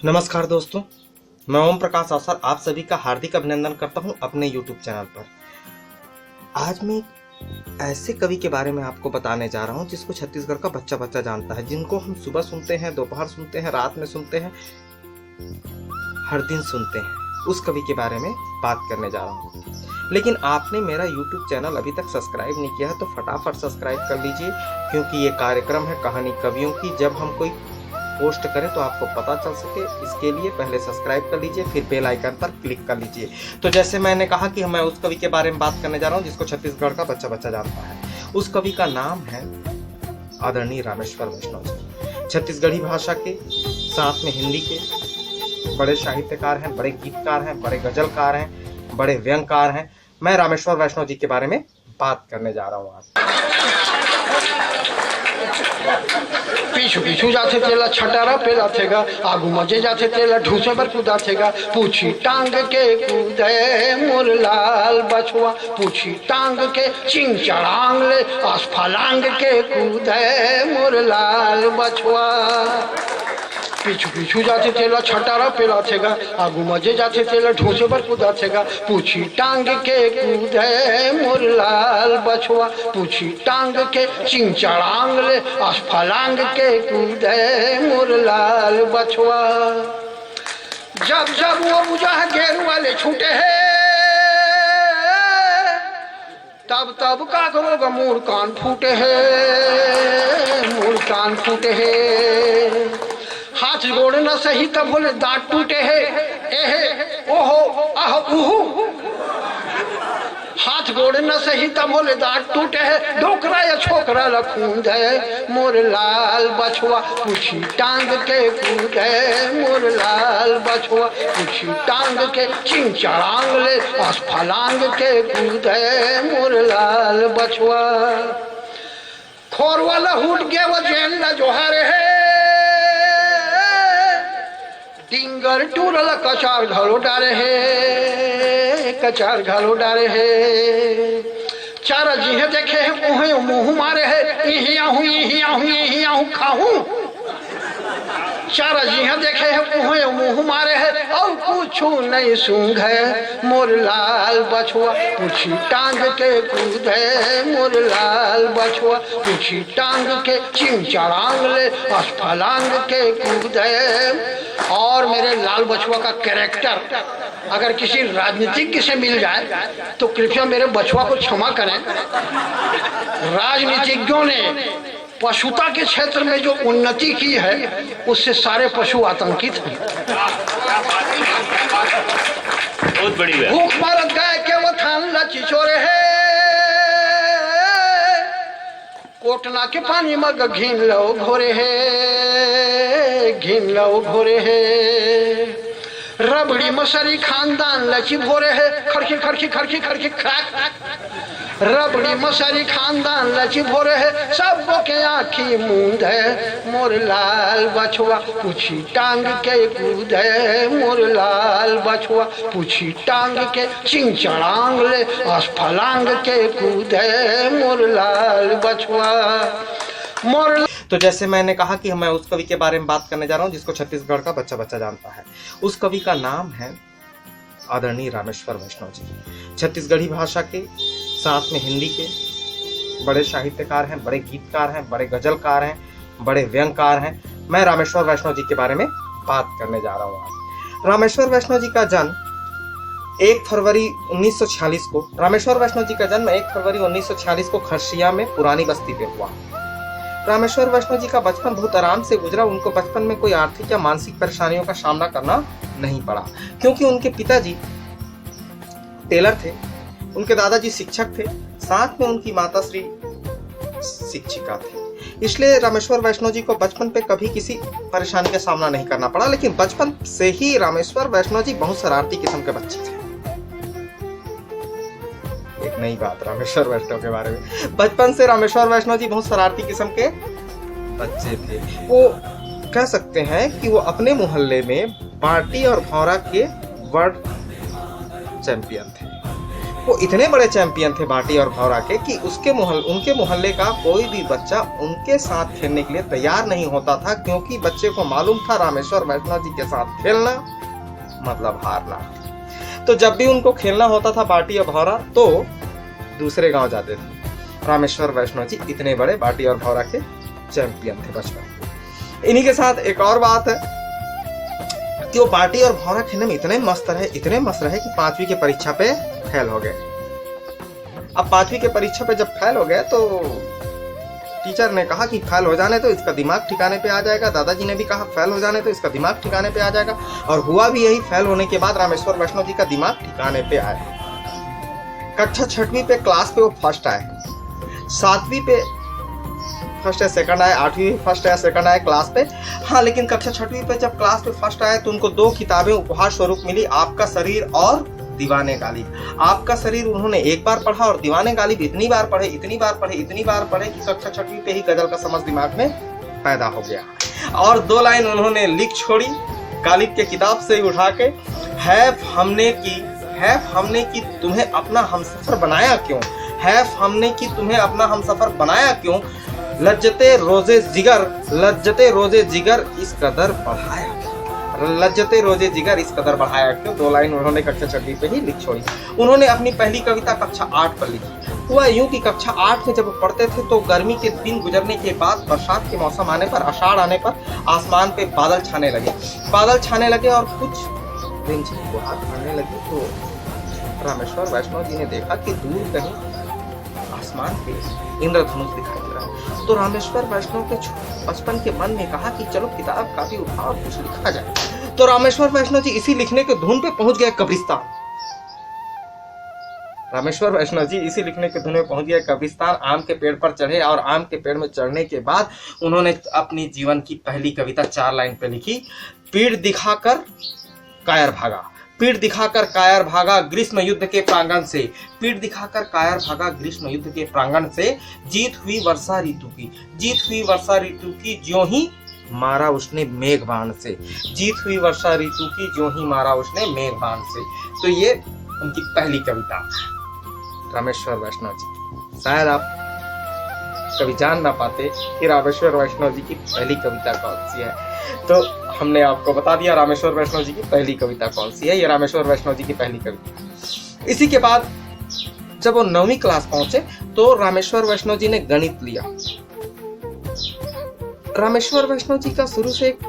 नमस्कार दोस्तों, मैं ओम प्रकाश अवसर आप सभी का हार्दिक अभिनंदन करता हूं अपने YouTube चैनल पर। आज मैं ऐसे कवि के बारे में आपको बताने जा रहा हूं जिसको छत्तीसगढ़ का बच्चा बच्चा जानता है, जिनको हम सुबह सुनते हैं, दोपहर सुनते हैं, रात में सुनते हैं, हर दिन सुनते हैं। उस कवि के बारे में बात करने जा रहा हूँ। लेकिन आपने मेरा YouTube चैनल अभी तक सब्सक्राइब नहीं किया है तो फटाफट सब्सक्राइब कर लीजिए, क्योंकि ये कार्यक्रम है कहानी कवियों की। जब हम कोई पोस्ट करें तो आपको पता चल सके, इसके लिए पहले सब्सक्राइब कर लीजिए, फिर बेल आइकन पर क्लिक कर लीजिए। तो जैसे मैंने कहा कि मैं उस कवि के बारे में बात करने जा रहा हूँ जिसको छत्तीसगढ़ का बच्चा बच्चा जानता है। उस कवि का नाम है आदरणीय रामेश्वर वैष्णव जी। छत्तीसगढ़ी भाषा के साथ में हिंदी के बड़े साहित्यकार हैं, बड़े गीतकार हैं, बड़े गजलकार हैं, बड़े व्यंगकार हैं। मैं रामेश्वर वैष्णव जी के बारे में बात करने जा रहा हूँ आज। पीछू पीछू जाथे तेला छटारा पे जाथेगा, आगू मजे जाथे तेला ढूंसे पर कूदाथेगा। पूछी टांग के कूदे मोर लाल बछुआ, पूछी टांग के चिंग चढ़ांग ले, आसफलांग के कूदे मोर लाल बछुआ। पीछू पीछू जाथे तेला छटारा पे जाथेगा, आगू मजे जाथे तेला ढूंसे पर कूदाथेगा। पूछी टांग के कूदे मोर लाल बछुआ, पूछी टांग के चिंग चढ़ांग ले, आसफलांग के कूदे मोर लाल बछुआ। जब जब वो बुझा घेर वाले छूटे है, तब तब का करोगा मोर कान फूटे है, मोर कान फूटे है। हाथ गोड़ न सही तब बोले दांत टूटे है, एहे ओहो आह उहू। हाथ गोड़ न सही तब बोले दांत टूटे है, डोकरा या छोकरा लखूंद है मोर लाल बछुआ। पूछी टांग के कूद है मोर लाल बछुआ, पूछी टांग के चिंग चढ़ांग ले, आसफलांग के कूद है मोर लाल बछुआ। खोर वाला हुट गया वो जेल न जोहर है, डिंगर टूरल कचार घालो डारे है, कचार घालो डारे है। चारा जी है देखे है उहे मुंह मारे है, यही आहू यही आहू यही आहू खाहू। चारा जी है देखे है उहे मुंह मारे है, और कुछ नहीं सूंघ है मोर लाल बछुआ। पूछी टांग के कूद है मोर लाल बछुआ, पूछी टांग के चिंग चढ़ांग ले, आसफलांग के कूद है। और मेरे लाल बछुआ का कैरेक्टर अगर किसी राजनीतिज्ञ से मिल जाए तो कृपया मेरे बछुआ को क्षमा करें। राजनीतिज्ञों ने पशुता के क्षेत्र में जो उन्नति की है उससे सारे पशु आतंकित हैं। बहुत बड़ी बात। भूख मारत गाय के वो थान लची चोरे है, कोटना के पानी मग घीन लो घोरे है, घीन लो घोरे है। रबड़ी मसरी खानदान लची भोरे है, खड़की खड़की खड़की खड़की खड़ाक। रबड़ी मसरी खानदान लची भोरे है, सबको के आँखी मूंद है मोर लाल बछुआ। पूछी टांग के कूद है मोर लाल बछुआ, पूछी टांग के चिंग चढ़ांग ले, आसफलांग के कूद है मोर लाल बछुआ। मोर तो जैसे मैंने कहा कि मैं उस कवि के बारे में बात करने जा रहा हूँ जिसको छत्तीसगढ़ का बच्चा बच्चा जानता है। उस कवि का नाम है आदरणीय रामेश्वर वैष्णव जी। छत्तीसगढ़ी भाषा के साथ में हिंदी के बड़े साहित्यकार हैं, बड़े गीतकार हैं, बड़े गजलकार हैं, बड़े व्यंगकार हैं। मैं रामेश्वर वैष्णव जी के बारे में बात करने जा रहा हूँ आज। रामेश्वर वैष्णव जी का जन्म 1 फरवरी 1946 को रामेश्वर वैष्णव जी का जन्म 1 फरवरी 1946 को खरसिया में पुरानी बस्ती पे हुआ। रामेश्वर वैष्णव जी का बचपन बहुत आराम से गुजरा। उनको बचपन में कोई आर्थिक या मानसिक परेशानियों का सामना करना नहीं पड़ा, क्योंकि उनके पिताजी टेलर थे, उनके दादाजी शिक्षक थे, साथ में उनकी माताश्री शिक्षिका थी। इसलिए रामेश्वर वैष्णव जी को बचपन पे कभी किसी परेशानी का सामना नहीं करना पड़ा। लेकिन बचपन से ही रामेश्वर वैष्णव जी बहुत शरारती किस्म के बच्चे थे। एक नई बात रामेश्वर वैष्णव के बारे में, बचपन से रामेश्वर वैष्णव जी बहुत शरारती किस्म के बच्चे थे। वो कह सकते हैं कि वो अपने मोहल्ले में बाटी और भौरा के वर्ल्ड चैंपियन थे। वो इतने बड़े चैंपियन थे बाटी और भौरा के कि उनके मोहल्ले का कोई भी बच्चा उनके साथ खेलने के लिए तैयार नहीं होता था, क्योंकि बच्चे को मालूम था रामेश्वर वैष्णव जी के साथ खेलना मतलब हारना। तो जब भी उनको खेलना होता था बाटी और भौरा तो दूसरे गांव जाते थे। रामेश्वर वैष्णव जी इतने बड़े बाटी और भौरा के चैंपियन थे बचपन। इन्हीं के साथ एक और बात है कि वो बाटी और भौरा खेलने में इतने मस्त रहे कि 5वीं की परीक्षा पे फेल हो गए। अब 5वीं की परीक्षा पे जब फेल हो गए तो टीचर ने कहा कि फेल हो जाने तो इसका दिमाग ठिकाने पे आ जाएगा। दादाजी ने भी कहा फेल हो जाने तो इसका दिमाग ठिकाने पे आ जाएगा, और हुआ भी यही। फेल होने के बाद रामेश्वर वैष्णव जी का दिमाग ठिकाने पे आया। कक्षा 6वीं पे क्लास पे वो फर्स्ट आए, 7वीं पे फर्स्ट या सेकंड आए, 8वीं में फर्स्ट या सेकंड आए क्लास पे। हाँ, लेकिन कक्षा 6वीं पे जब क्लास पे फर्स्ट आए तो उनको 2 किताबें उपहार स्वरूप मिली, आपका शरीर और दीवाने गालिब। आपका शरीर उन्होंने एक बार पढ़ा और दीवाने गालिब इतनी बार पढ़े कि कक्षा 6वीं पे ही गजल का समझ दिमाग में पैदा हो गया। और 2 लाइन उन्होंने लिख छोड़ी गालिब के किताब से उठा के, हैफ हमने की तुम्हें अपना हमसफर बनाया क्यों, हैफ हमने की तुम्हें अपना हमसफर बनाया क्यों, लज्जते रोजे जिगर इस कदर बढ़ाया क्यों। 2 लाइन उन्होंने कक्षा 6वीं पे ही लिख छोड़ी। उन्होंने अपनी पहली कविता कक्षा 8 पर लिखी। हुआ यूं कि कक्षा 8 में जब पढ़ते थे तो गर्मी के दिन गुजरने के बाद बरसात के मौसम आने पर, आषाढ़ आने पर आसमान पे बादल छाने लगे और कुछ रिमझिम फुहार आने लगी। तो रामेश्वर वैष्णव जी ने देखा कि दूर कहीं आसमान पे इंद्रधनुष दिखाई दे रहा है। तो रामेश्वर वैष्णव के बचपन के मन में कहा कि चलो किताब कापी उठा और कुछ लिखा जाए। तो रामेश्वर वैष्णव जी इसी लिखने के धुन पे पहुंच गए कब्रिस्तान। आम के पेड़ पर चढ़े और आम के पेड़ में चढ़ने के बाद उन्होंने अपनी जीवन की पहली कविता 4 लाइन पे लिखी। पीठ दिखाकर कायर भागा ग्रीष्म युद्ध के प्रांगण से, जीत हुई वर्षा ऋतु की ज्यों ही मारा उसने मेघबाण से, तो ये उनकी पहली कविता रामेश्वर वैष्णव जी। शायद आप कभी जान ना पाते कि रामेश्वर वैष्णव जी की पहली कविता कौन सी है, तो हमने आपको बता दिया रामेश्वर वैष्णव जी की पहली कविता कौन सी है। ये रामेश्वर वैष्णव जी की पहली कविता। इसी के बाद जब वो 9वीं क्लास पहुंचे तो रामेश्वर वैष्णव जी ने गणित लिया। रामेश्वर वैष्णव जी का शुरू से एक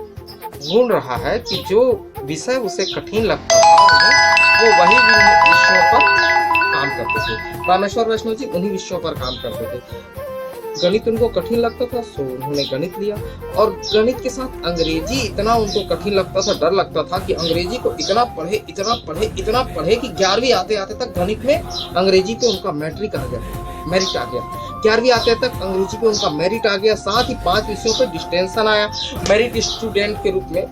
गुण रहा है कि जो विषय उसे कठिन लगता था वो वही विषयों पर काम करते थे। रामेश्वर वैष्णव जी उन्हीं विषयों पर काम करते थे। गणित उनको कठिन लगता था सो उन्होंने गणित लिया, और गणित के साथ अंग्रेजी इतना उनको कठिन लगता था, डर लगता था कि अंग्रेजी को इतना पढ़े कि 11वीं आते तक गणित में अंग्रेजी पे उनका मेरिट आ गया। 11वीं आते तक अंग्रेजी पे उनका मेरिट आ गया, साथ ही 5 विषयों पे डिस्टिंक्शन आया। मेरिट स्टूडेंट के रूप में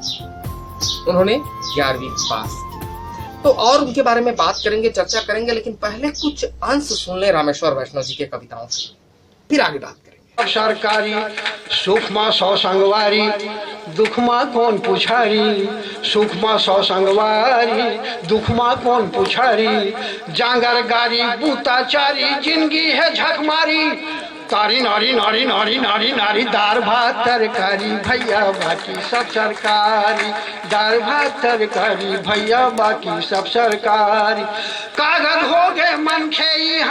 उन्होंने 11वीं पास की। तो और उनके बारे में बात करेंगे, चर्चा करेंगे, लेकिन पहले कुछ अंश सुन ले रामेश्वर वैष्णव जी के कविताओं से, फिर आगे बात करेंगे। सरकारी सुख माँ 100 संगवारी, दुख माँ कौन पुछारी, सुख माँ 100 संगवारी, दुख माँ कौन पुछारी, जांगर गारी बूताचारी, जिंदगी है झक मारी, तारी नारी नारी नारी नारी नारी, दार भात तरकारी भैया बाकी सब सरकारी, दार भात तरकारी भैया बाकी सब सरकारी, कागज हो गए मन खे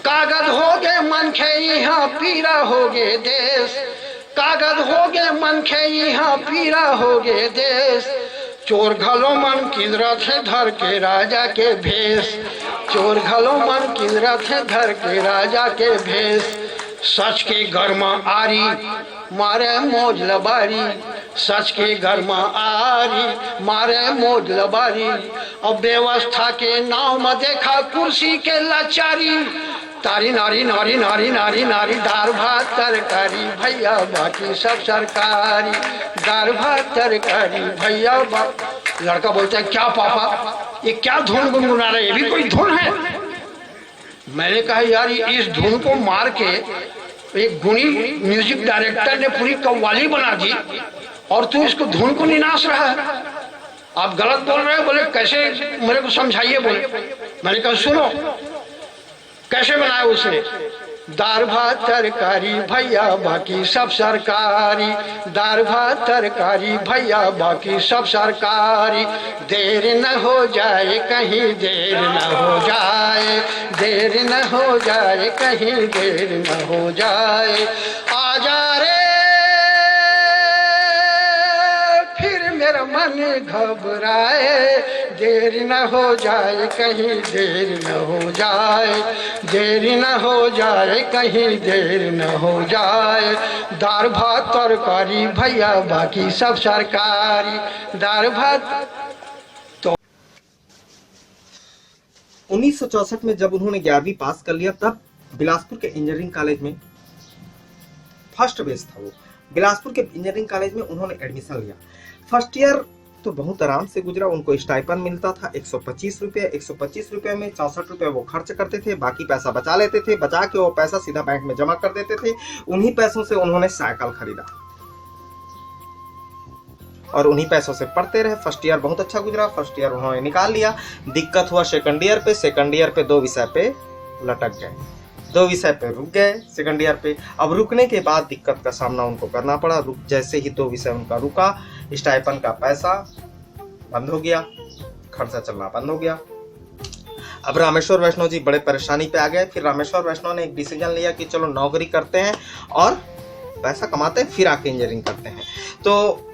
कागज हो गए मन खे यहाँ पीरा हो गए देश, कागज हो गए मन खे यहाँ पीरा हो गए देश, चोर घलो मन किदरत है धर के राजा के भेष, चोर घलो मन किदरत है धर के राजा के भेष, सच के गरमा आरी मारे मौज लबारी, सच के गरमा आरी मारे मौज लबारी, अब व्यवस्था के नाव में देखा कुर्सी के लाचारी, तारी नारी नारी नारी नारी नारी, दार भात तरकारी भैया बाकी सब सरकारी, दार भात तरकारी भैया बाकी। लड़का बोलता है क्या पापा ये क्या धुन गुनगुना रहे, ये भी कोई धुन है? मैंने कहा यार इस धुन को मार के एक गुणी म्यूजिक डायरेक्टर ने पूरी कव्वाली बना दी और तू इसको धुन को निनाश रहा है। आप गलत बोल रहे हो। बोले कैसे, मेरे को समझाइए। बोले, मैंने कहा सुनो कैसे बनाया उसने। दाल भात तरकारी भैया बाकी सब सरकारी, दाल भात तरकारी भैया बाकी सब सरकारी। देर न हो जाए कहीं, देर न हो जाए, देर न हो जाए कहीं, देर न हो जाए। आजा रे फिर मेरा मन घबराए, देर न हो जाए कहीं, देर न हो जाए, देर न हो जाए कहीं, देर न हो जाए। दाल भात तरकारी भैया बाकी सब सरकारी, दाल भात। 1964 में जब उन्होंने 11वीं पास कर लिया, तब बिलासपुर के इंजीनियरिंग कॉलेज में फर्स्ट बेस था वो। बिलासपुर के इंजीनियरिंग कॉलेज में उन्होंने एडमिशन लिया। फर्स्ट ईयर तो बहुत आराम से गुजरा। उनको स्टाइपेंड मिलता था 125 रुपये। 125 रुपये में 64 रुपये वो खर्च करते थे, बाकी पैसा बचा लेते थे। बचा के वो पैसा सीधा बैंक में जमा कर देते थे। उन्हीं पैसों से उन्होंने साइकिल खरीदा और उन्हीं पैसों से पढ़ते रहे। फर्स्ट ईयर बहुत अच्छा गुजरा। फर्स्ट ईयर उन्होंने निकाल लिया। दिक्कत हुआ सेकंड ईयर पे। सेकंड ईयर पे 2 विषय पे लटक गए, 2 विषय पे रुक गए सेकंड ईयर पे। अब रुकने के बाद दिक्कत का सामना उनको करना पड़ा। जैसे ही 2 विषय उनका रुका, स्टाइपेंड का पैसा बंद हो गया, खर्चा चलना बंद हो गया। अब रामेश्वर वैष्णव जी बड़े परेशानी पे आ गए। फिर रामेश्वर वैष्णव ने एक डिसीजन लिया कि चलो नौकरी करते हैं और पैसा कमाते हैं, फिर आके इंजीनियरिंग करते हैं। तो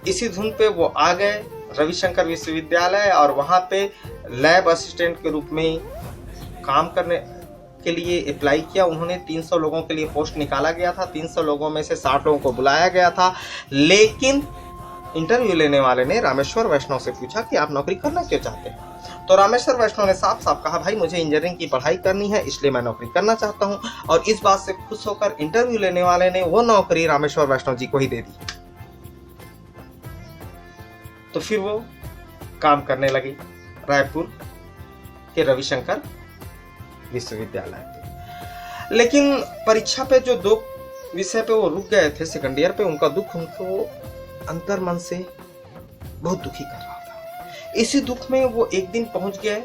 इसी धुन पे वो आ गए रविशंकर विश्वविद्यालय और वहाँ पे लैब असिस्टेंट के रूप में काम करने के लिए अप्लाई किया। उन्होंने 300 लोगों के लिए पोस्ट निकाला गया था। 300 लोगों में से 60 लोगों को बुलाया गया था। लेकिन इंटरव्यू लेने वाले ने रामेश्वर वैष्णव से पूछा कि आप नौकरी करना क्यों चाहते हैं। तो रामेश्वर वैष्णव ने साफ साफ कहा, भाई मुझे इंजीनियरिंग की पढ़ाई करनी है, इसलिए मैं नौकरी करना चाहता हूं। और इस बात से खुश होकर इंटरव्यू लेने वाले ने वो नौकरी रामेश्वर वैष्णव जी को ही दे दी। तो फिर वो काम करने लगे रायपुर के रविशंकर विश्वविद्यालय पे। लेकिन परीक्षा पे जो 2 विषय पे वो रुक गए थे सेकंड ईयर पे, उनका दुख उनको अंतर मन से बहुत दुखी कर रहा था। इसी दुख में वो एक दिन पहुंच गए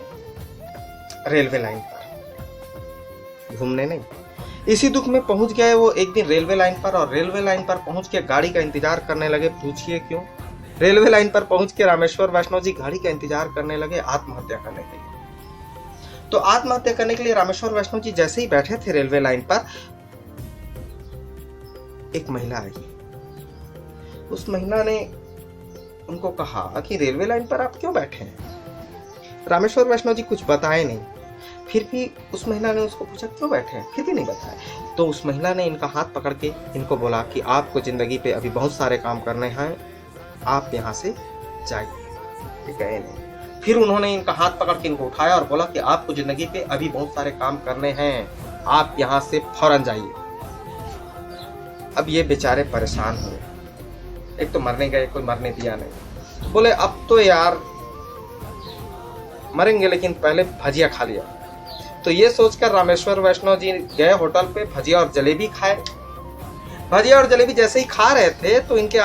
रेलवे लाइन पर, घूमने नहीं। इसी दुख में पहुंच गए वो एक दिन रेलवे लाइन पर, और रेलवे लाइन पर पहुंच के गाड़ी का इंतजार करने लगे। पूछिए क्यों? रेलवे लाइन पर पहुंच के रामेश्वर वैष्णव जी गाड़ी का इंतजार करने लगे आत्महत्या करने के लिए। तो आत्महत्या करने के लिए रामेश्वर वैष्णव जी जैसे ही बैठे थे रेलवे लाइन पर, एक महिला आई। उस महिला ने उनको कहा कि रेलवे लाइन पर आप क्यों बैठे हैं? रामेश्वर वैष्णव जी कुछ बताए नहीं। फिर भी उस महिला ने उसको पूछा क्यों बैठे हैं, फिर भी नहीं बताया। तो उस महिला ने इनका हाथ पकड़ के इनको बोला कि आपको जिंदगी पे अभी बहुत सारे काम करने हैं, आप यहाँ से जाइए। गए नहीं। फिर उन्होंने इनका हाथ पकड़ के इनको उठाया और बोला कि आपको जिंदगी पे अभी बहुत सारे काम करने हैं, आप यहाँ से फौरन जाइए। अब ये बेचारे परेशान हुए। एक तो मरने गए, कोई मरने दिया नहीं। बोले अब तो यार मरेंगे, लेकिन पहले भजिया खा लिया। तो ये सोचकर रामेश्वर वैष्णव जी गए होटल पे, भजिया और जलेबी खाए। भजिया और जलेबी जैसे ही खा रहे थे तो इनके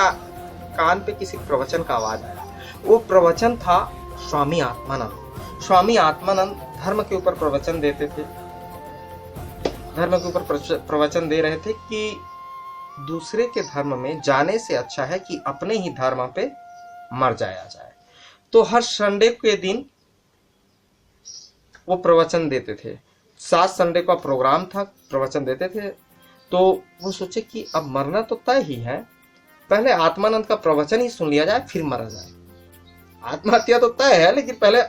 कान पे किसी प्रवचन का आवाज आया। वो प्रवचन था स्वामी आत्मानंद। स्वामी आत्मानंद धर्म के ऊपर प्रवचन देते थे। धर्म के ऊपर प्रवचन दे रहे थे कि दूसरे के धर्म में जाने से अच्छा है कि अपने ही धर्म पे मर जाया जाए। तो हर संडे के दिन वो प्रवचन देते थे। 7 संडे का प्रोग्राम था, प्रवचन देते थे। तो वो सोचे कि अब मरना तो तय ही है, पहले आत्मानंद का प्रवचन ही सुन लिया जाए, फिर मरा जाए। आत्महत्या तो तय है, लेकिन पहले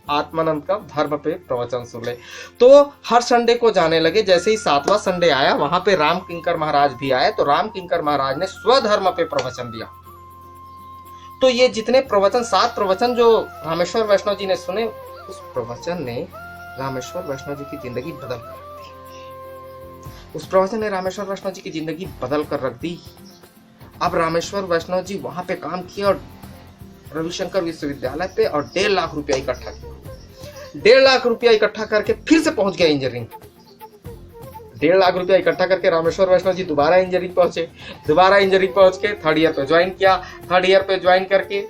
आत्मानंद का धर्म पे प्रवचन सुन ले। तो हर संडे को जाने लगे। जैसे ही 7वां संडे आया, वहां पे राम किंकर महाराज भी आए। तो राम किंकर महाराज ने स्वधर्म पे प्रवचन दिया। तो ये जितने प्रवचन, 7 प्रवचन जो रामेश्वर वैष्णव जी ने सुने, उस प्रवचन ने रामेश्वर वैष्णव जी की जिंदगी बदल कर रख दी। उस प्रवचन ने रामेश्वर वैष्णव जी की जिंदगी बदल कर रख दी। अब रामेश्वर वैष्णव जी वहां पे काम किया और रविशंकर विश्वविद्यालय पे, और 1.5 लाख रुपया इकट्ठा किया। 1.5 लाख रुपया इकट्ठा करके फिर से पहुंच गए इंजीनियरिंग। 1.5 लाख रुपया इकट्ठा करके रामेश्वर वैष्णव जी दोबारा इंजीनियरिंग पहुंचे। दोबारा इंजीनियरिंग पहुंच के 3rd ईयर पे ज्वाइन किया। 3rd ईयर पे ज्वाइन करके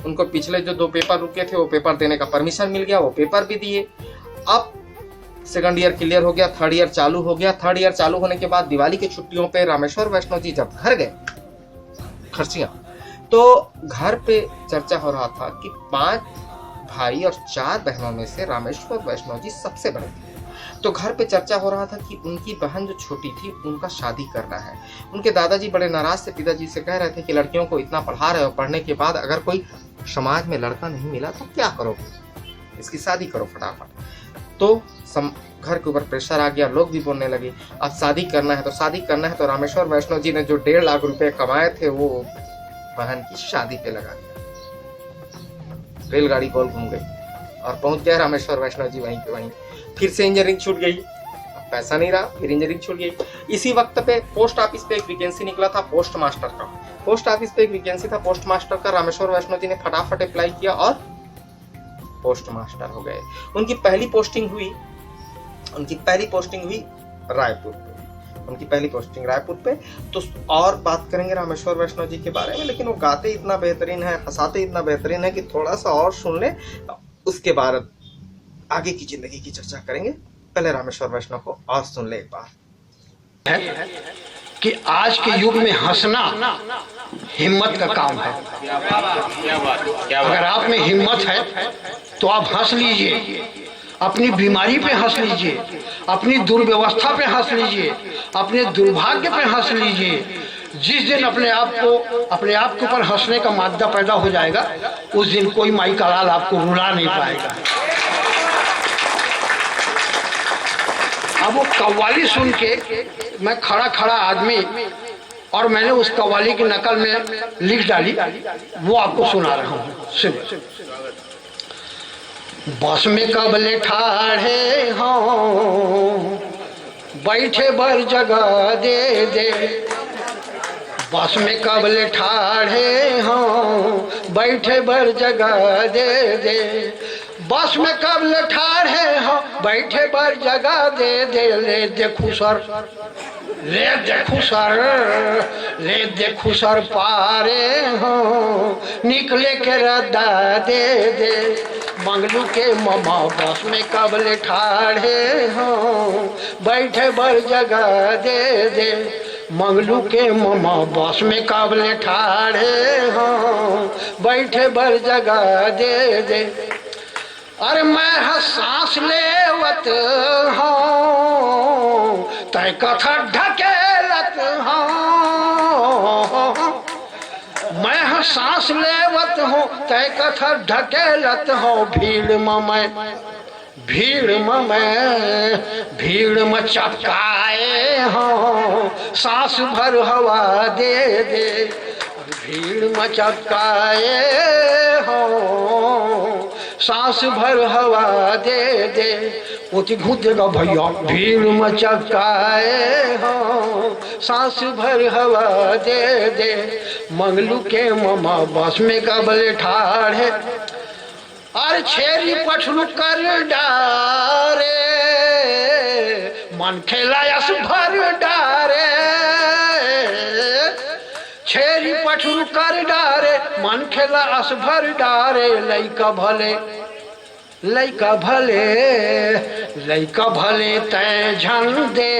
उनको पिछले जो 2 पेपर रुके थे वो पेपर देने का परमिशन मिल गया, वो पेपर भी दिए। अब सेकंड ईयर क्लियर हो गया, थर्ड ईयर चालू हो गया। थर्ड ईयर चालू होने के बाद दिवाली की छुट्टियों पे रामेश्वर वैष्णव जी जब घर गए खरसिया, तो घर पे चर्चा हो रहा था कि 5 भाई और 4 बहनों में से रामेश्वर वैष्णव जी सबसे बड़े थे। तो घर पे चर्चा हो रहा था कि उनकी बहन जो छोटी थी उनका शादी करना है। उनके दादाजी बड़े नाराज से पिताजी से कह रहे थे कि लड़कियों को इतना पढ़ा रहे हो, पढ़ने के बाद अगर कोई समाज में लड़का नहीं मिला तो क्या करोगे, इसकी शादी करो फटाफट। तो घर के ऊपर प्रेशर आ गया, लोग भी बोलने लगे अब शादी करना है तो शादी करना है। तो रामेश्वर वैष्णव जी ने जो 1.5 लाख रुपए कमाए थे वो बहन की शादी पे लगा दिया। रेलगाड़ी गोल घूम गई और पहुंच गए रामेश्वर वैष्णव जी वहीं पे वहीं। फिर से इंजीनियरिंग छूट गई, अब पैसा नहीं रहा, फिर इंजीनियरिंग छूट गई। इसी वक्त पे पोस्ट ऑफिस पे एक वैकेंसी निकला था पोस्ट मास्टर का। पोस्ट ऑफिस पे एक वैकेंसी था पोस्ट मास्टर का। रामेश्वर वैष्णव जी ने फटाफट अप्लाई किया और पोस्ट मास्टर हो गए। उनकी पहली पोस्टिंग हुई रायपुर पे। उनकी पहली पोस्टिंग रायपुर पे। तो और बात करेंगे रामेश्वर वैष्णव जी के बारे में, लेकिन वो गाते इतना बेहतरीन है, हंसाते इतना बेहतरीन है कि थोड़ा सा और सुन ले, उसके बाद आगे की जिंदगी की चर्चा करेंगे। पहले रामेश्वर वैष्णव को और सुन ले एक बार। कि आज के युग में हंसना हिम्मत का काम है। अगर आप में हिम्मत है तो आप हंस लीजिए, अपनी बीमारी पे हंस लीजिए, अपनी दुर्व्यवस्था पे हंस लीजिए, अपने दुर्भाग्य पे हंस लीजिए। जिस दिन अपने आप के ऊपर हंसने का मादा पैदा हो जाएगा उस दिन कोई माई का लाल आपको रुला नहीं पाएगा। अब वो कव्वाली सुन के मैं खड़ा आदमी, और मैंने उस कव्वाली की नकल में लिख डाली, वो आपको सुना रहा हूँ। सुनिए। बस में कबले ठाढ़े हों, बैठे बर जगह दे दे। बस में कबले ठाढ़े हों, बैठे बर जगह दे दे। बस में कबले ठाढ़े हों, बैठे बर जगह दे दे। ले देखू सर, ले देखू सर, ले देखू सर पारे हों, निकले के रद्दा दे दे। मंगलू के ममा बस में कबले ठाढ़े हों, बैठे बर जगह दे दे। मंगलू के ममा बस में कबले ठाढ़े हों, बैठे बर जगह दे दे। अरे मैं सांस लेवत हूँ, तय कथा ढकेलत हूँ। मैं सांस लेवत हूँ, तय कथा ढकेलत हूँ। भीड़ में चपकाए हो, सांस भर हवा दे दे। भीड़ में चपकाए हो, सांस भर हवा दे दे। उति घूदेगा भैया, भीड़ में चपकाए हो, सांस भर हवा दे दे। मंगलू के ममा बस में कबले ठाढ़े, और छेरी पछलू कर डारे। मन खेला यस भर डारे, छेरी पछलू कर डारे। मन खेला अस भर डारे। लइका भले तय झन दे,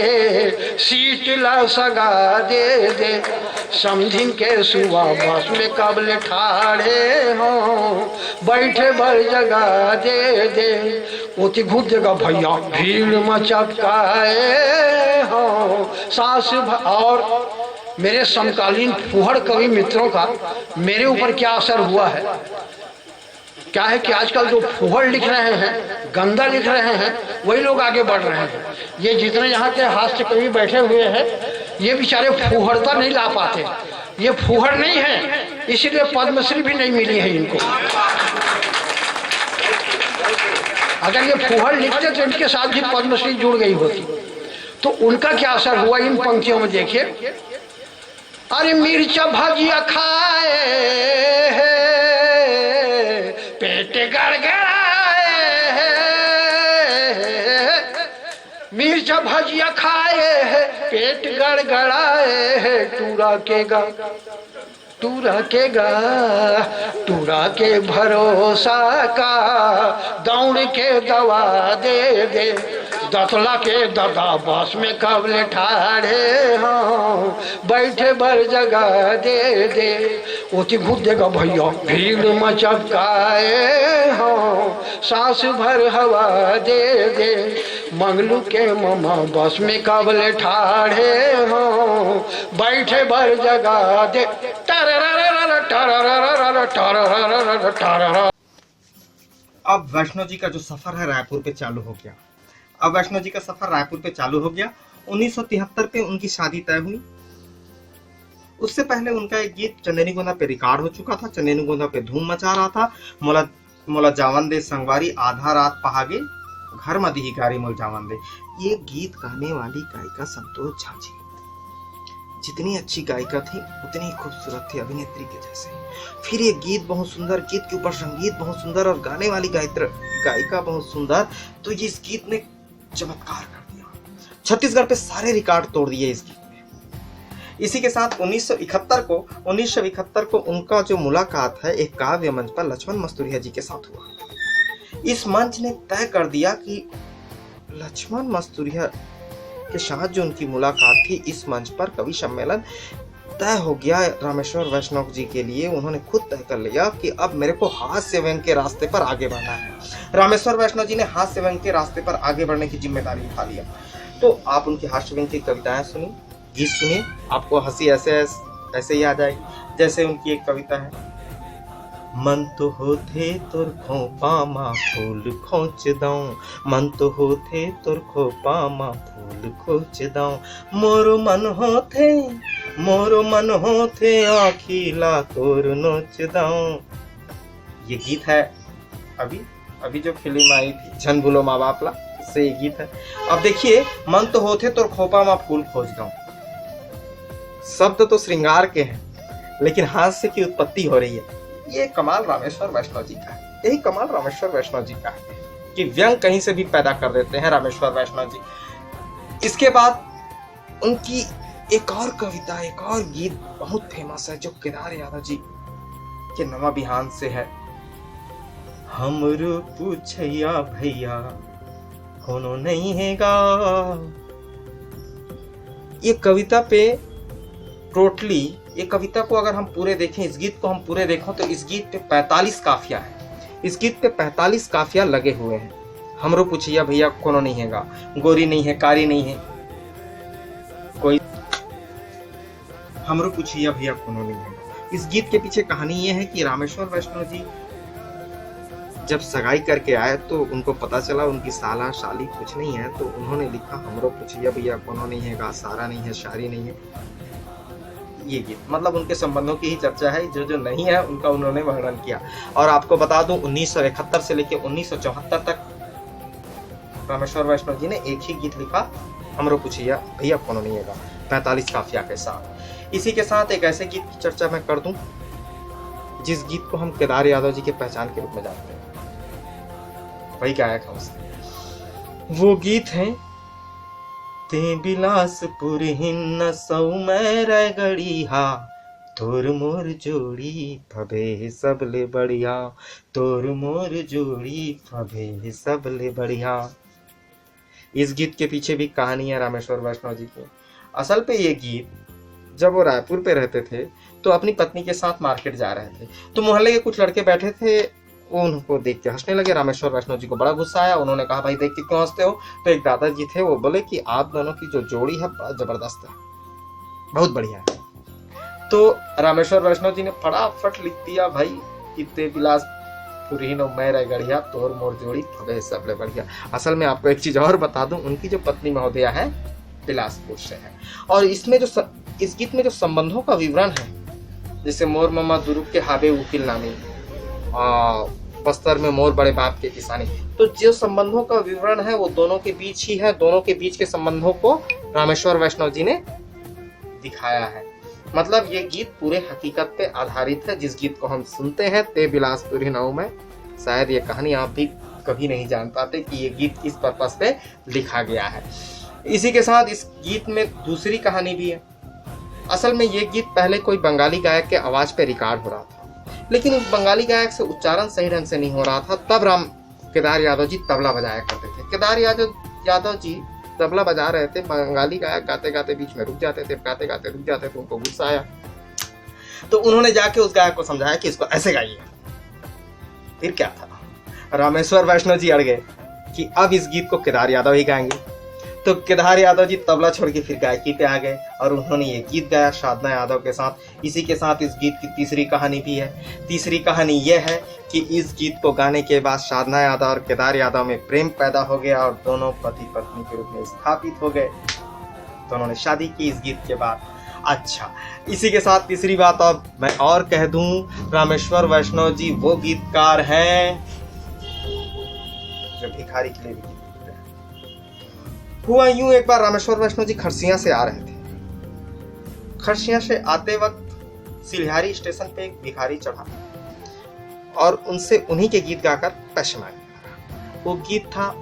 सीट ला सगा दे दे। समझिन के सुबह बस में कबले ठाढ़े हो, बैठे बर जगह दे दे। उति घूट देगा भैया, भीड़ में चपकाए हो, सांस और मेरे समकालीन फुहड़ कवि मित्रों का मेरे ऊपर क्या असर हुआ है। क्या है कि आजकल जो फुहड़ लिख रहे हैं, गंदा लिख रहे हैं, वही लोग आगे बढ़ रहे हैं। ये जितने यहाँ के हास्य कवि बैठे हुए हैं, ये बेचारे फुहड़ता नहीं ला पाते। ये फुहड़ नहीं है, इसीलिए पद्मश्री भी नहीं मिली है इनको। अगर ये फुहड़ लिखते तो इनके साथ भी पद्मश्री जुड़ गई होती। तो उनका क्या असर हुआ इन पंक्तियों में देखिए। अरे मिर्चा भजिया खाए, पेट गड़गड़ाए। मिर्चा भजिया खाए है, पेट गड़गड़ाए है। तू रखेगा तूरा के भरोसा का दौड़ के दवा दे दे दतला के दादा बस में कबले ठाड़े हाँ बैठे भर जगह दे दे ओती घूट देगा भैया भीड़ मचकाए हाँ सांस भर हवा दे दे मंगलू के मामा बस में कबले ठाड़े हाँ बैठे भर जगह दे अब वैष्णो जी का जो सफर है रायपुर पे चालू हो गया। अब वैष्णो जी का सफर रायपुर पे चालू हो गया। 1973 पे उनकी शादी तय हुई। उससे पहले उनका एक गीत चंदेनी गोंदा पे रिकॉर्ड हो चुका था। चंदेनी गोंदा पे धूम मचा रहा था। मोला मोला जावन दे संगवारी आधा रात पहागे घर मदी ही गारी मोल जावन दे। ये गीत गाने वाली गायिका संतोष झा जी जितनी अच्छी गायिका थी उतनी ही खूबसूरत थी अभिनेत्री के जैसे। फिर ये गीत बहुत सुंदर, गीत के ऊपर संगीत बहुत सुंदर और गाने वाली गायिका बहुत सुंदर। तो ये इस गीत ने चमत्कार कर दिया। छत्तीसगढ़ पे सारे रिकॉर्ड तोड़ दिए इस गीत ने। इसी के साथ 1971 को उनका जो मुलाकात है एक काव्य मंच पर लक्ष्मण मस्तूरिया जी के साथ हुआ। इस मंच ने तय कर दिया कि लक्ष्मण मस्तूरिया के साथ जो उनकी मुलाकात थी इस मंच पर कवि सम्मेलन तय हो गया। रामेश्वर वैष्णव जी के लिए उन्होंने खुद तय कर लिया कि अब मेरे को हास्य व्यंग के रास्ते पर आगे बढ़ना है। रामेश्वर वैष्णव जी ने हास्य व्यंग के रास्ते पर आगे बढ़ने की जिम्मेदारी उठा लिया। तो आप उनकी हास्य व्यंग की कविताएं सुनिए, गीत सुनिए, आपको हंसी ऐसे ही आ जाएगी। जैसे उनकी एक कविता है, मन तो होथे तोर खोपा मा फूल खोच दाऊं, मन तो होथे तोर खोपा मा फूल खोच दाऊं, मोरो मन होथे आखिला तोर नोच दाऊं। ये गीत है अभी जो फिल्म आई थी झन भूलो माँ बाप ला, इससे ये गीत है। अब देखिए, मन तो होथे तोर खोपा मा फूल खोज दाऊं। शब्द तो श्रृंगार के हैं लेकिन हास्य की उत्पत्ति हो रही है। ये कमाल रामेश्वर वैष्णव जी का है। यही कमाल रामेश्वर वैष्णव जी का है कि व्यंग कहीं से भी पैदा कर देते हैं रामेश्वर वैष्णव जी। इसके बाद उनकी एक और कविता, एक और गीत बहुत फेमस है जो केदार यादव जी के नवा बिहान से है। हमरो पूछैया भैया कोनो नहीं हैगा। ये कविता पे टोटली, ये कविता को अगर हम पूरे देखें, इस गीत को हम पूरे देखें तो इस गीत पे 45 काफिया है। इस गीत पे 45 काफिया लगे हुए हैं। हमरो पूछिया भैया कोनो नहीं हैगा, गोरी नहीं है, कारी नहीं है कोई, हमरो पूछिया भैया कोनो नहीं हैगा। इस गीत के पीछे कहानी ये है कि रामेश्वर वैष्णव जी जब सगाई करके आए तो उनको पता चला उनकी साला शाली कुछ नहीं है, तो उन्होंने लिखा हमरो पूछिया भैया कोनो नहीं हैगा, सारा नहीं है, शारी नहीं है। ये गीत मतलब उनके संबंधों की ही चर्चा है। जो नहीं है उनका उन्होंने वर्णन किया। और आपको बता दूं 1971 से लेकर 1974 तक रामेश्वर वैष्णव जी ने एक ही गीत लिखा, हमरो पूछिया भैया कोनो नहीं हैगा, 45 काफिया के साथ। इसी के साथ एक ऐसे गीत की चर्चा मैं कर दूं जिस गीत को हम केदार यादव जी के पहचान के रूप में जानते हैं। वही गायक है उसके, वो गीत है ते बिलासपुर हिन्न सौ मैं रगड़िया, तोर मोर जोड़ी फबे सबले बढ़िया, तोर मोर जोड़ी फबे सबले बढ़िया। इस गीत के पीछे भी कहानी है रामेश्वर वैष्णव जी की। असल पे ये गीत जब वो रायपुर पे रहते थे तो अपनी पत्नी के साथ मार्केट जा रहे थे, तो मोहल्ले के कुछ लड़के बैठे थे, वो उनको देख के हंसने लगे। रामेश्वर वैष्णव जी को बड़ा गुस्सा आया। उन्होंने कहा भाई देख के क्यों हंसते हो? तो एक दादाजी थे, वो बोले कि आप दोनों की जो जोड़ी है बड़ा जबरदस्त है, बहुत बढ़िया है। तो रामेश्वर वैष्णव जी ने फटाफट लिख दिया भाई कितने बिलासपुर ही नो मैं रह गढ़िया, तोर मोर जोड़ी फबे सबले बढ़िया। असल में आपको एक चीज और बता दूं, उनकी जो पत्नी महोदया है बिलासपुर से है। और इसमें जो इस गीत में जो संबंधों का विवरण है, जैसे मोर ममा दुरुक के हाबे उकिल नामी, बस्तर में मोर बड़े बाप के किसानी, तो जो संबंधों का विवरण है वो दोनों के बीच ही है। दोनों के बीच के संबंधों को रामेश्वर वैष्णव जी ने दिखाया है। मतलब ये गीत पूरे हकीकत पे आधारित है। जिस गीत को हम सुनते हैं ते बिलासपुर ही नाऊ में, शायद ये कहानी आप भी कभी नहीं जान पाते कि ये गीत किस पर्पस पे लिखा गया है। इसी के साथ इस गीत में दूसरी कहानी भी है। असल में ये गीत पहले कोई बंगाली गायक के आवाज पे रिकॉर्ड हो रहा था, लेकिन उस बंगाली गायक से उच्चारण सही ढंग से नहीं हो रहा था। तब राम केदार यादव जी तबला बजाया करते थे। केदार यादव जी तबला बजा रहे थे, बंगाली गायक गाते गाते बीच में रुक जाते थे, गाते गाते रुक जाते थे। उनको गुस्सा आया तो उन्होंने जाके उस गायक को समझाया कि इसको ऐसे गाइए। फिर क्या था, रामेश्वर वैष्णव जी अड़ गए कि अब इस गीत को केदार यादव ही गाएंगे। तो केदार यादव जी तबला छोड़ के फिर गायकी पे आ गए और उन्होंने ये गीत गाया साधना यादव के साथ। इसी के साथ इस गीत की तीसरी कहानी भी है। तीसरी कहानी ये है कि इस गीत को गाने के बाद साधना यादव और केदार यादव में प्रेम पैदा हो गया और दोनों पति पत्नी के रूप में स्थापित हो गए। तो उन्होंने शादी की इस गीत के बाद। अच्छा, इसी के साथ तीसरी बात अब मैं और कह दूं, रामेश्वर वैष्णव जी वो गीतकार हैं जो भिखारी के लिए भी गीत लिखते हैं। हुआ यूं, एक बार रामेश्वर वैष्णव जी खरसिया से आ रहे थे। खरसिया से आते वक्त सिल्हारी स्टेशन पे एक भिखारी चढ़ा और उनसे उन्हीं के गीत गाकर पैसे मांगे। वो गीत था,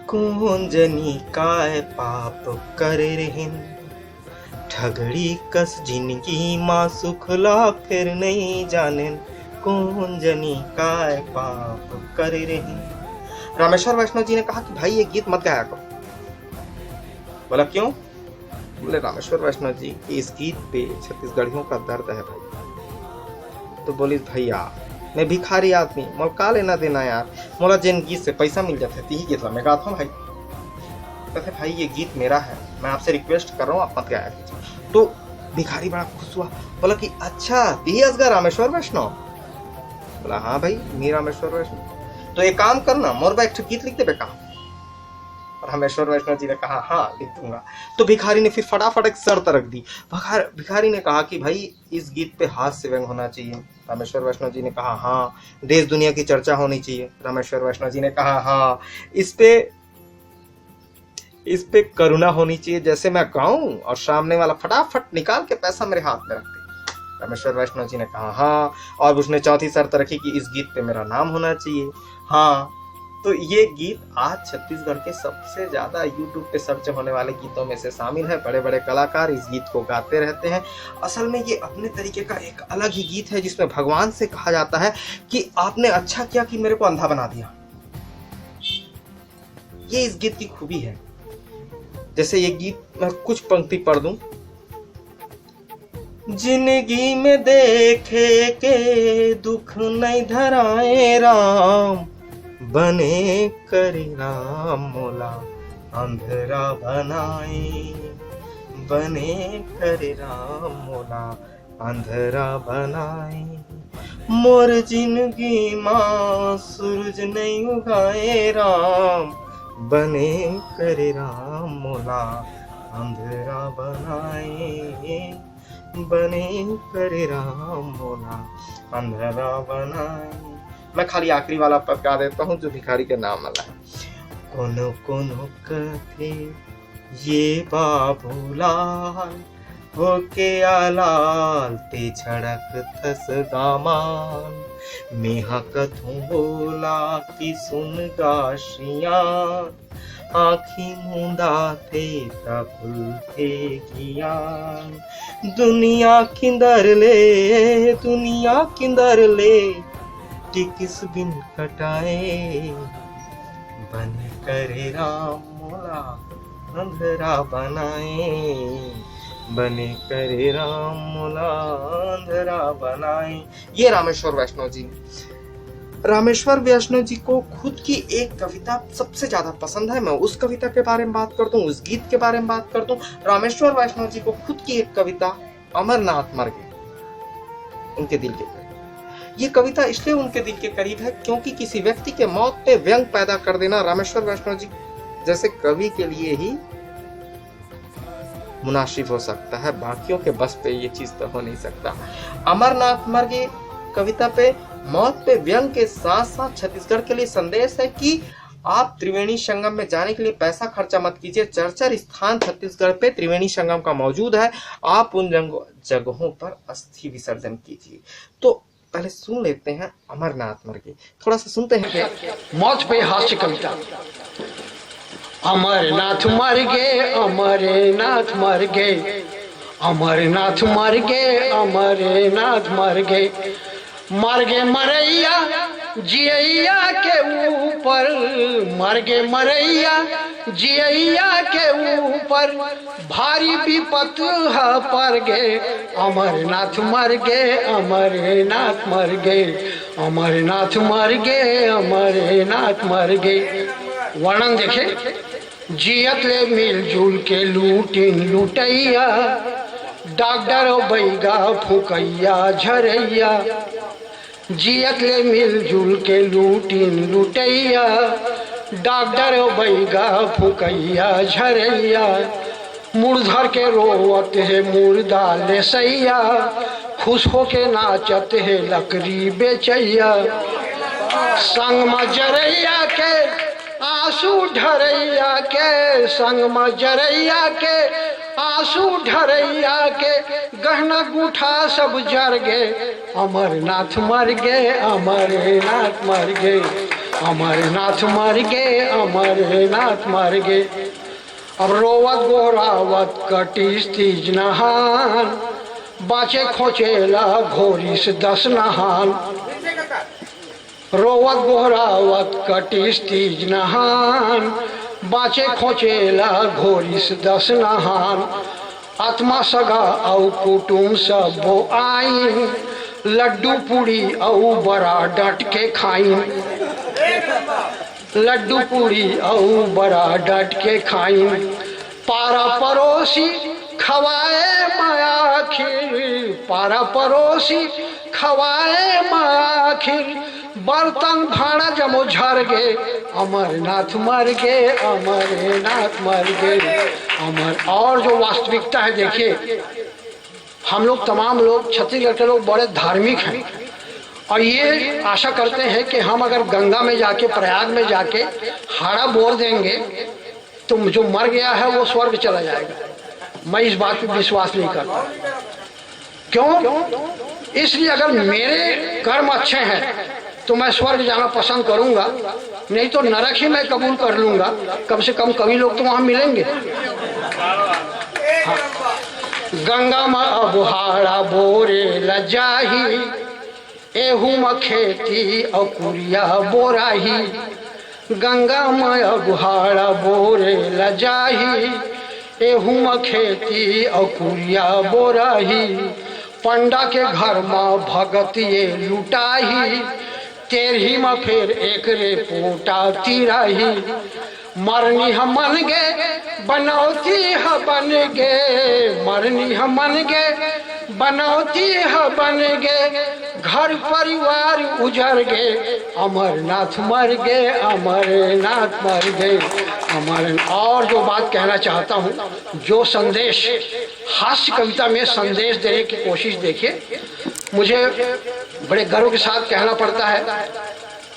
कौन जनी काय पाप कर रहिन, ठगड़ी कस जिंदगी माँ सुखला फिर नहीं जानेन, कौन जनी काय पाप कर रहिन। रामेश्वर वैष्णव जी ने कहा कि भाई ये गीत मत गाया करो। बोला क्यों? बोले रामेश्वर वैष्णव जी इस गीत पे छत्तीसगढ़ियों का दर्द है भाई। तो बोली भैया मैं भिखारी आदमी, मोल का लेना देना यार, मोला जिन गीत से पैसा मिल जाता है यही गीत मैं गाता हूँ भाई। कहते भाई ये गीत मेरा है, मैं आपसे रिक्वेस्ट कर रहा हूँ आप मत गाया कीजिए। तो भिखारी बड़ा खुश हुआ, बोला कि अच्छा ती असगा रामेश्वर वैष्णव। बोला हाँ भाई मी रामेश्वर वैष्णव। तो एक काम करना, मोर बा एक गीत लिख दे बेका। रामेश्वर वैष्णव जी ने कहा हाँ लिख दूंगा। तो भिखारी ने फिर फटाफट एक शर्त रख दी। भिखारी ने कहा कि भाई इस गीत पे हास्य व्यंग होना चाहिए। रामेश्वर वैष्णव जी ने कहा हाँ। देश दुनिया की चर्चा होनी चाहिए। रामेश्वर वैष्णव जी ने कहा हाँ। इस पे करुणा होनी चाहिए, जैसे मैं गाऊं और सामने वाला फटाफट निकाल के पैसा मेरे हाथ में रख दे। रामेश्वर वैष्णव जी ने कहा हाँ। और उसने चौथी शर्त रखी कि इस गीत पे मेरा नाम होना चाहिए। हाँ। तो ये गीत आज छत्तीसगढ़ के सबसे ज्यादा YouTube पे सर्च होने वाले गीतों में से शामिल है। बड़े बड़े कलाकार इस गीत को गाते रहते हैं। असल में ये अपने तरीके का एक अलग ही गीत है जिसमें भगवान से कहा जाता है कि आपने अच्छा किया कि मेरे को अंधा बना दिया। ये इस गीत की खूबी है। जैसे ये गीत मैं कुछ पंक्ति पढ़ दूं। जिंदगी में देखे के दुख नहीं धराए राम, बने करी राम मोला अंधेरा बनाए, बने करी राम मोला अंधेरा बनाए। मोर जिंदगी माँ सूरज नहीं उगाए राम, बने करी राम मोला अंधेरा बनाए, बने करी राम मोला अंधेरा बनाए। मैं खाली आखिरी वाला पद गा देता हूँ जो भिखारी के नाम वाला है। कोनो कोनो कथे ये बाबूलाल, वो के आलाल ते झड़क थस दामान, मेहा कथू बोला कि सुन गाशियां, आँखी मूंदा थे तबुल थे ज्ञान। दुनिया किंदर ले किस बिन कटाए, बन करे राम मोला अंधेरा बनाए, बने करे राम मोला अंधेरा बनाए। ये रामेश्वर वैष्णव जी। रामेश्वर वैष्णव जी को खुद की एक कविता सबसे ज्यादा पसंद है। मैं उस कविता के बारे में बात करता हूँ, उस गीत के बारे में बात करता हूँ। रामेश्वर वैष्णव जी को खुद की एक कविता अमरनाथ मर गए उनके दिल के करीब। ये कविता इसलिए उनके दिल के करीब है क्योंकि किसी व्यक्ति के मौत पे व्यंग पैदा कर देना रामेश्वर वैष्णव जी जैसे कवि के लिए ही मुनासिब हो सकता है। बाकियों के बस पे ये चीज तो हो नहीं सकता। अमरनाथ मर गए कविता पे मौत पे व्यंग के साथ साथ छत्तीसगढ़ के लिए संदेश है कि आप त्रिवेणी संगम में जाने के लिए पैसा खर्चा मत कीजिए। चर्चा स्थान छत्तीसगढ़ पे त्रिवेणी संगम का मौजूद है, आप उन जगहों पर अस्थि विसर्जन कीजिए। तो पहले सुन लेते हैं अमरनाथ मर गए, थोड़ा सा सुनते हैं। मौत पे हास्य कविता। अमरनाथ मर गए, अमरनाथ मर गए, अमरनाथ मर गए, अमरनाथ मर गए, मर गए मरैया जियैया के ऊपर, मर गए मरैया जियैया के ऊपर, भारी विपत पर गए, अमरनाथ मर गए, अमरनाथ मर गए, अमरनाथ मर गए, अमरनाथ मर गए। वर्णन देखे, जियत ले मिलजुल के लूटिन लुटैया, डॉक्टर बैगा फुकैया झरैया, जियत ले मिलजुल के लूटिन लुटैया, डॉक्टर बैगा फुकैया झरैया, मुर्धर के रोवत है मुर्दा ले सैया, खुश होके नाचत है लकड़ी बेचैया, संग मजरैया के आंसू ढरैया के, संग मजरैया के आंसू ढरैया के, गहना गुठा सब जर गए, अमरनाथ मर गए, अमरनाथ मर गए, अमरनाथ मर गए, अमरनाथ मर गए। अब रोवत गोरावत कटिस तीज नहान, बाँचे खोचेला घोरिस 10 नहान, रोवत गोरावत कटिस तीज नहान, बाँचे खोचेला घोरिस 10 नहान, आत्मा सगा औ कुटुम सबो आईन, लड्डू पूड़ी औ बड़ा डट के खाइन, लड्डू पूड़ी औ बड़ा डट के खाइन, पारा पड़ोसी खवाए माया खीर, पारा पड़ोसी खवाए माया खीर, बर्तन भाड़ा जमो झर गए, अमरनाथ मर गए, अमरनाथ मर गए, अमर। और जो वास्तविकता है देखिए, हम लोग तमाम लोग छत्तीसगढ़ के लोग बड़े धार्मिक हैं और ये आशा करते हैं कि हम अगर गंगा में जाके प्रयाग में जाके हाड़ा बोर देंगे तो जो मर गया है वो स्वर्ग चला जाएगा। मैं इस बात पे विश्वास नहीं करता। क्यों? इसलिए अगर मेरे कर्म अच्छे हैं तो मैं स्वर्ग जाना पसंद करूंगा, नहीं तो नरक ही मैं कबूल कर लूंगा। कम से कम कवि लोग तो वहां मिलेंगे। हाँ। गंगा में अब हाड़ा बोरे लजाही, एहू में खेती अकुरिया बोराही, गंगा में अब हाड़ा बोरे लजाही, एहू में खेती अकुरिया बोराही, पंडा के घर में भगत ये लुटाही, तेरही में फिर एक रे पोटा तिराही, मरनी हम मन गे बनौती है बन गे, मरनी हम मन गे बनौती है बन गे, घर परिवार उजड़ गए, अमरनाथ मर गए, अमरनाथ मर गए, अमर। और जो बात कहना चाहता हूँ, जो संदेश हास्य कविता में संदेश देने की कोशिश देखिए, मुझे बड़े गर्व के साथ कहना पड़ता है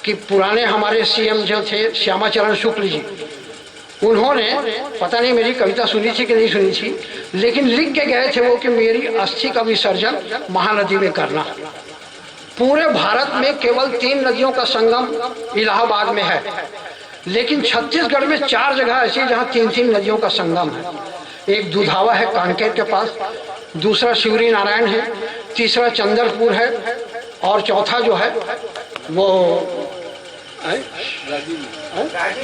कि पुराने हमारे सीएम जो थे श्यामाचरण शुक्ल जी, उन्होंने पता नहीं मेरी कविता सुनी थी कि नहीं सुनी थी, लेकिन लिख के गए थे वो कि मेरी अस्थि का विसर्जन महानदी में करना। पूरे भारत में केवल 3 नदियों का संगम इलाहाबाद में है, लेकिन छत्तीसगढ़ में 4 जगह ऐसी है जहाँ 3-3 नदियों का संगम है। एक दुधावा है कानकेर के पास, दूसरा शिवरी नारायण है, तीसरा चंदरपुर है, और चौथा जो है वो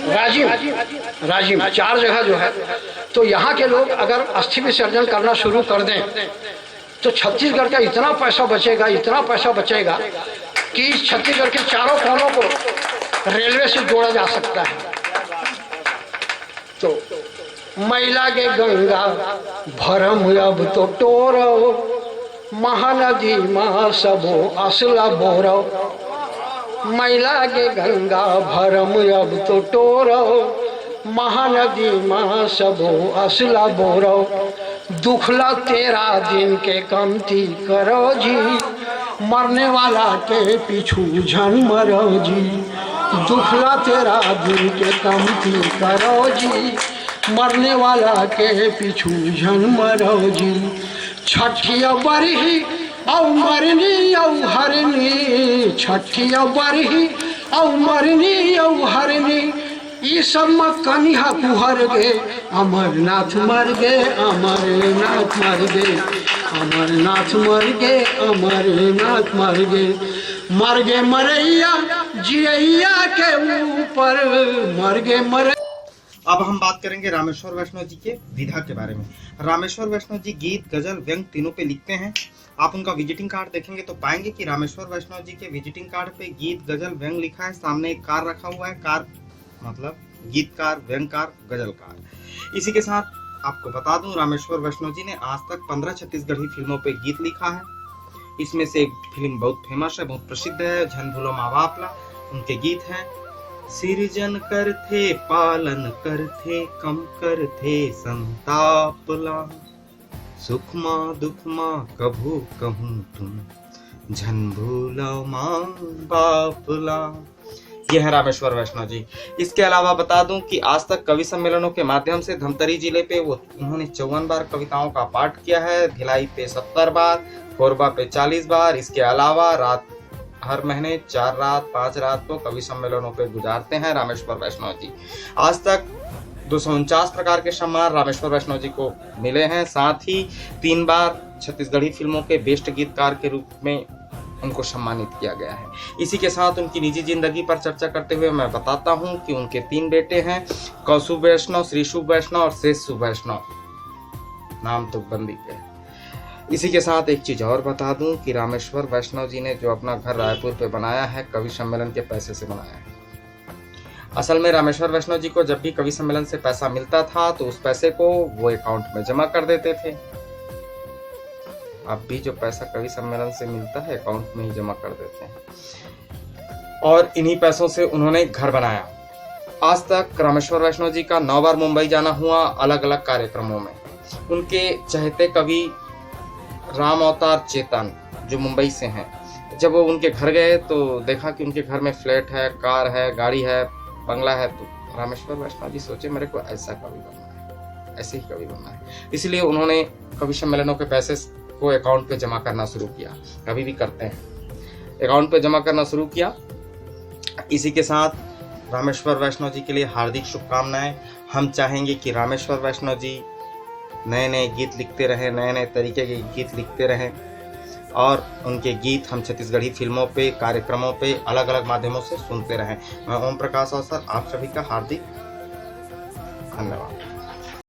राजिम। 4 जगह जो है। तो यहाँ के लोग अगर अस्थि विसर्जन करना शुरू कर दें तो छत्तीसगढ़ का इतना पैसा बचेगा, इतना पैसा बचेगा कि छत्तीसगढ़ के चारों कोनों को रेलवे से जोड़ा जा सकता है। तो मैला के गंगा भरम अब तो टोरो, महानदी माँ सबो असला बोरो, मैला के गंगा भरम अब तो टोरो, महानदी माँ सबो असला बोरो, दुखला 13 दिन के कमती करो जी, मरने वाला के पीछू झन मरो जी, दुखला 13 दिन के कमती करो जी, मरने वाला के पीछू झन मरो जी, छठिया बरही औ मरनी औ हरनी, छठिया बरही औ मरनी औ हरनी, ये सब कनिहा कुहर गे अमरनाथ मर गे अमरनाथ मर गे अमरनाथ मर गे अमरनाथ मर गे मरैया जियैया के ऊपर मर गे मर। अब हम बात करेंगे रामेश्वर वैष्णव जी के विधा के बारे में। रामेश्वर वैष्णव जी गीत, गजल, व्यंग तीनों पे लिखते हैं। आप उनका विजिटिंग कार्ड देखेंगे तो पाएंगे कि रामेश्वर वैष्णव जी के विजिटिंग कार्ड पे गीत, गजल, व्यंग लिखा है। सामने एक कार रखा हुआ है, कार मतलब गीतकार, व्यंगकार, गजलकार। इसी के साथ आपको बता दूं, रामेश्वर वैष्णव जी ने आज तक 15 छत्तीसगढ़ी फिल्मों पे गीत लिखा है। इसमें से एक फिल्म बहुत फेमस है, बहुत प्रसिद्ध है, झन भूलो माँ बापला। उनके गीत हैं, सिरजन कर थे पालन कर थे कम कर थे संतापला, सुख माँ दुख माँ कभू कहूँ तुम झन भूलो माँ बापला। ये है रामेश्वर वैष्णव जी। इसके अलावा बता दूं कि आज तक कवि सम्मेलनों के माध्यम से धमतरी जिले पे उन्होंने 54 बार कविताओं का पाठ किया है, भिलाई पे 70 बार, कोरबा पे 40 बार। इसके अलावा हर महीने 4 रात 5 रात को कवि सम्मेलनों पे गुजारते हैं रामेश्वर वैष्णव जी। आज तक 249 प्रकार के सम्मान रामेश्वर वैष्णव जी को मिले हैं। साथ ही 3 बार छत्तीसगढ़ी फिल्मों के बेस्ट गीतकार के रूप में उनको सम्मानित किया गया है। इसी के साथ उनकी निजी जिंदगी पर चर्चा करते हुए मैं बताता हूं कि उनके 3 बेटे हैं, कौशुभ वैष्णव, श्रीशुभ वैष्णव और शेषशुभ वैष्णव। नाम तो बंदी पे है। इसी के साथ एक चीज और बता दूं कि रामेश्वर वैष्णव जी ने जो अपना घर रायपुर पे बनाया है, कवि सम्मेलन के पैसे से बनाया है। असल में रामेश्वर वैष्णव जी को जब भी कवि सम्मेलन से पैसा मिलता था तो उस पैसे को वो अकाउंट में जमा कर देते थे। अब भी जो पैसा कवि सम्मेलन से मिलता है अकाउंट में ही जमा कर देते हैं और इन्हीं पैसों से उन्होंने घर बनाया। आज तक रामेश्वर वैष्णव जी का 9 बार मुंबई जाना हुआ, अलग अलग कार्यक्रमों में। उनके चहेते कवि राम अवतार चेतन जो मुंबई से हैं, जब वो उनके घर गए तो देखा कि उनके घर में फ्लैट है, कार है, गाड़ी है, बंगला है। तो रामेश्वर वैष्णव जी सोचे मेरे को ऐसा कवि बनना है, ऐसे ही कवि बनना है। इसलिए उन्होंने कवि सम्मेलनों के पैसे को अकाउंट पे जमा करना शुरू किया। अभी भी करते हैं, अकाउंट पे जमा करना शुरू किया। इसी के साथ रामेश्वर वैष्णव जी के लिए हार्दिक शुभकामनाएं। हम चाहेंगे कि रामेश्वर वैष्णव जी नए नए गीत लिखते रहें, नए नए तरीके के गीत लिखते रहें और उनके गीत हम छत्तीसगढ़ी फिल्मों पे, कार्यक्रमों पे, अलग अलग माध्यमों से सुनते रहें। मैं ओम प्रकाश अवसर आप सभी का हार्दिक धन्यवाद।